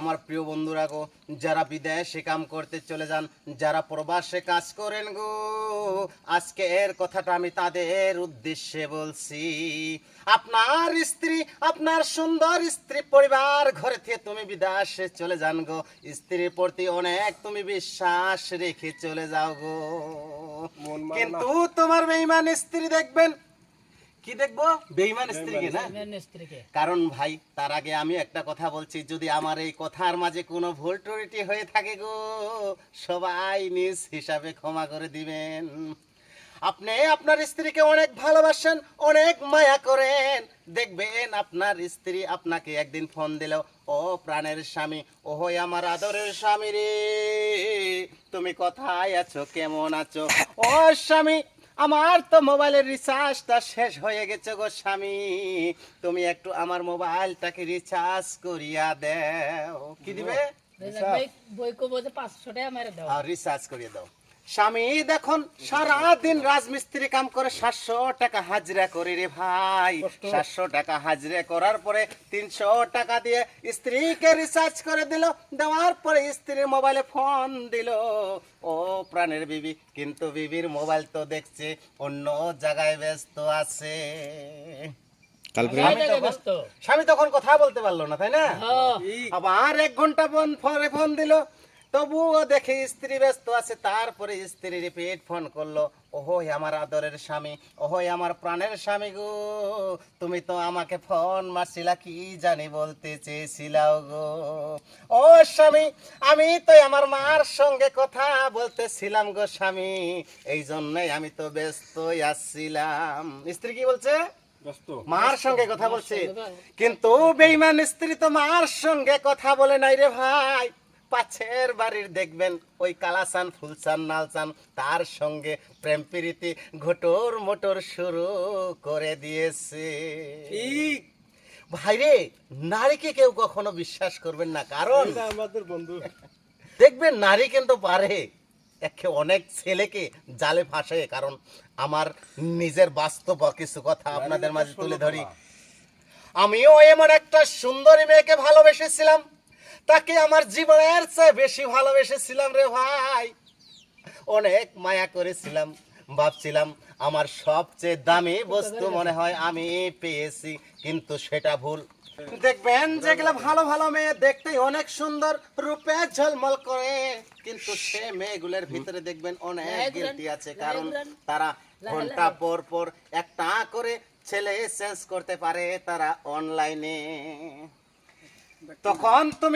আমার প্রিয় বন্ধুরা গো, যারা বিদেশে কাম করতে চলে যান, যারা প্রবাসে কাজ করেন গো, আজকে এর কথাটা আমি তাদের উদ্দেশ্যে বলছি। আপনার স্ত্রী, আপনার সুন্দর স্ত্রী পরিবার ঘরে থেকে তুমি বিদেশে চলে যান গো, স্ত্রীর প্রতি অনেক তুমি বিশ্বাস রেখে চলে যাও গো, কিন্তু তোমার বেঈমান স্ত্রী দেখবেন, কি দেখবো, বেঈমান স্ত্রীকে না। কারণ ভাই, তার আগে আমি একটা কথা বলছি, যদি আমার এই কথার মাঝে কোনো ভুল ত্রুটি হয়ে থাকে গো, সবাই নিজ হিসাবে ক্ষমা করে দিবেন। আপনি আপনার স্ত্রীকে অনেক ভালোবাসেন, অনেক মায়া করেন, দেখবেন আপনার স্ত্রী আপনাকে একদিন ফোন দিল, ও প্রাণের স্বামী, ওহই আমার আদরের স্বামী রে, তুমি কোথায় আছো, কেমন আছো? ও স্বামী, আমার তো মোবাইলের রিচার্জটা শেষ হয়ে গেছে গো স্বামী, তুমি একটু আমার মোবাইলটাকে রিচার্জ করিয়া দাও। কি দিবে? রিচার্জ করিয়ে দাও। স্বামী দেখুন, সারাদিন রাজমিস্ত্রি কাম করে 700 টাকা হাজিরা করে রে ভাই, 700 টাকা হাজিরা করার পরে 300 টাকা দিয়ে স্ত্রীকে রিচার্জ করে দিল, দেওয়ার পরে স্ত্রীর মোবাইলে ফোন দিল, ও প্রাণের বিবি, কিন্তু বিবির মোবাইল তো দেখছে অন্য জায়গায় ব্যস্ত আছে। স্বামী তখন কথা বলতে পারলো না, তাই না? আবার 1 ঘন্টা পরে ফোন দিল, তবুও দেখে স্ত্রী ব্যস্ত আছে। তারপরে স্ত্রী রিপিট ফোন করলো, ওহই আমার আদরের স্বামী, ওহই আমার প্রাণের স্বামী গো, তুমি তো আমাকে ফোন মারছিলা, কি জানি বলতে চেয়েছিলাও গো। ও স্বামী, আমি তো আমার মার সঙ্গে কথা বলতেছিলাম গো স্বামী, এই জন্যই আমি তো ব্যস্তই আসছিলাম। স্ত্রী কি বলছে? মার সঙ্গে কথা বলছে, কিন্তু বেঈমান স্ত্রী তো মার সঙ্গে কথা বলে নাই রে ভাই, পাশের বাড়ির দেখবেন ওই কালাচান, ফুলচান, নালচান, তার সঙ্গে প্রেম প্রীতি ঘটর মোটর শুরু করে দিয়েছে। ঠিক ভাইরে, নারীকে কেউ কখনো বিশ্বাস করবেন না, কারণ আমাদের বন্ধু দেখবেন নারী কিন্তু পারে অনেক ছেলেকে জালে ফাঁসে। কারণ আমার নিজের বাস্তব কিছু কথা আপনাদের মাঝে তুলে ধরি। আমিও এমন একটা সুন্দরী মেয়েকে ভালোবেসেছিলাম, তাকে আমার জীবনের চেয়ে বেশি ভালোবেসেছিলাম রে ভাই, অনেক মায়া করেছিলাম, ভাবছিলাম আমার সবচেয়ে দামি বস্তু মনে হয় আমি পেয়েছি, কিন্তু সেটা ভুল। দেখবেন যেগুলা ভালো ভালো মেয়ে দেখতেই অনেক সুন্দর, রূপে ঝলমল করে, কিন্তু সে মেয়েগুলোর ভিতরে দেখবেন অনেক গিলটি আছে, কারণ তারা ঘন্টা পর পর একটা করে ছেলে চেঞ্জ করতে পারে তারা অনলাইনে। তখন তুমি